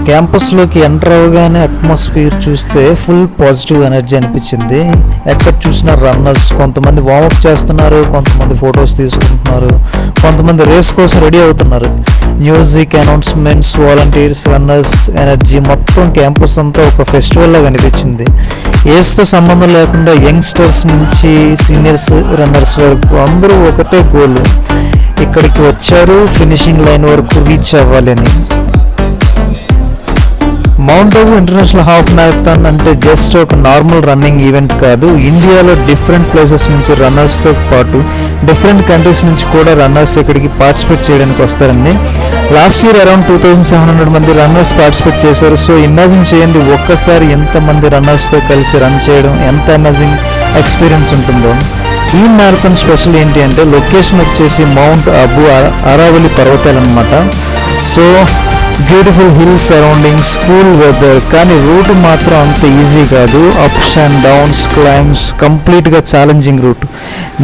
క్యాంపస్లోకి enter అవగానే atmosphere చూస్తే full positive energy అనిపించింది. ఎక్కడ చూసినా రన్నర్స్, కొంతమంది వార్మప్ చేస్తున్నారు, కొంతమంది ఫొటోస్ తీసుకుంటున్నారు, కొంతమంది రేస్ కోసం రెడీ అవుతున్నారు. Music, announcements, volunteers, runners energy మొత్తం క్యాంపస్ అంతా ఒక ఫెస్టివల్ లాగా అనిపించింది. ఏజ్తో సంబంధం లేకుండా యంగ్స్టర్స్ నుంచి సీనియర్స్, రన్నర్స్ వరకు అందరూ ఒకటే గోల్, ఇక్కడికి వచ్చారు ఫినిషింగ్ లైన్ వరకు రీచ్ అవ్వాలని. Mount Abu international half marathon అంటే జస్ట్ ఒక నార్మల్ రన్నింగ్ ఈవెంట్ కాదు. ఇండియాలో డిఫరెంట్ ప్లేసెస్ నుంచి రన్నర్స్తో పాటు డిఫరెంట్ కంట్రీస్ నుంచి కూడా రన్నర్స్ ఇక్కడికి పార్టిసిపేట్ చేయడానికి వస్తారండి. లాస్ట్ ఇయర్ అరౌండ్ 2700 మంది రన్నర్స్ పార్టిసిపేట్ చేశారు. సో ఇమాజిన్ చేయండి, ఒక్కసారి ఎంతమంది రన్నర్స్తో కలిసి రన్ చేయడం ఎంత అమేజింగ్ ఎక్స్పీరియన్స్ ఉంటుందో. ఈ మ్యారథాన్ స్పెషల్ ఏంటి అంటే లొకేషన్ వచ్చేసి మౌంట్ అబూ అరావలి పర్వతాలు అనమాట. So beautiful hills surroundings, cool weather, కానీ రూట్ మాత్రం అంత ఈజీ కాదు. అప్స్ అండ్ డౌన్స్, క్లైమ్స్, కంప్లీట్గా ఛాలెంజింగ్ రూట్.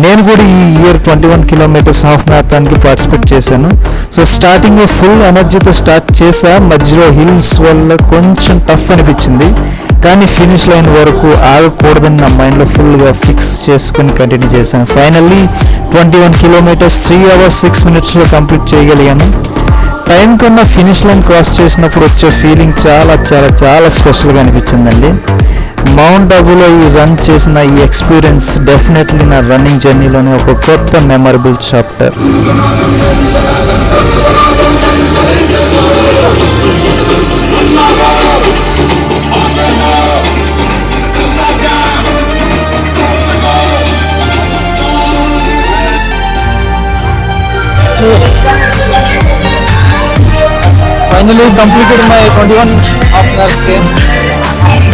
నేను కూడా ఈ ఇయర్ 21 కిలోమీటర్స్ హాఫ్ మ్యారథాన్కి పార్టిసిపేట్ చేశాను. సో స్టార్టింగ్లో ఫుల్ ఎనర్జీతో స్టార్ట్ చేసా, మధ్యలో హిల్స్ వల్ల కొంచెం టఫ్ అనిపించింది, కానీ ఫినిష్ లైన్ వరకు ఆగకూడదని నా మైండ్లో ఫుల్గా ఫిక్స్ చేసుకుని కంటిన్యూ చేశాను. ఫైనల్లీ 21 కిలోమీటర్స్ 3 hours 6 minutesలో కంప్లీట్ చేయగలిగాను. టైం కన్నా ఫినిష్ లైన్ క్రాస్ చేసినప్పుడు వచ్చే ఫీలింగ్ చాలా చాలా చాలా స్పెషల్గా అనిపించిందండి. మౌంట్ అబూలో ఈ రన్ చేసిన ఈ ఎక్స్పీరియన్స్ డెఫినెట్లీ నా రన్నింగ్ జర్నీలోనే ఒక కొత్త memorable chapter. Finally completed my 21 half marathon.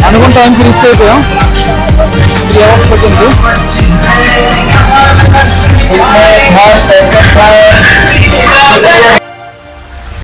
అనుకున్న టైంకి రీచ్ అయిపోయాం. 3 hours పట్టింది.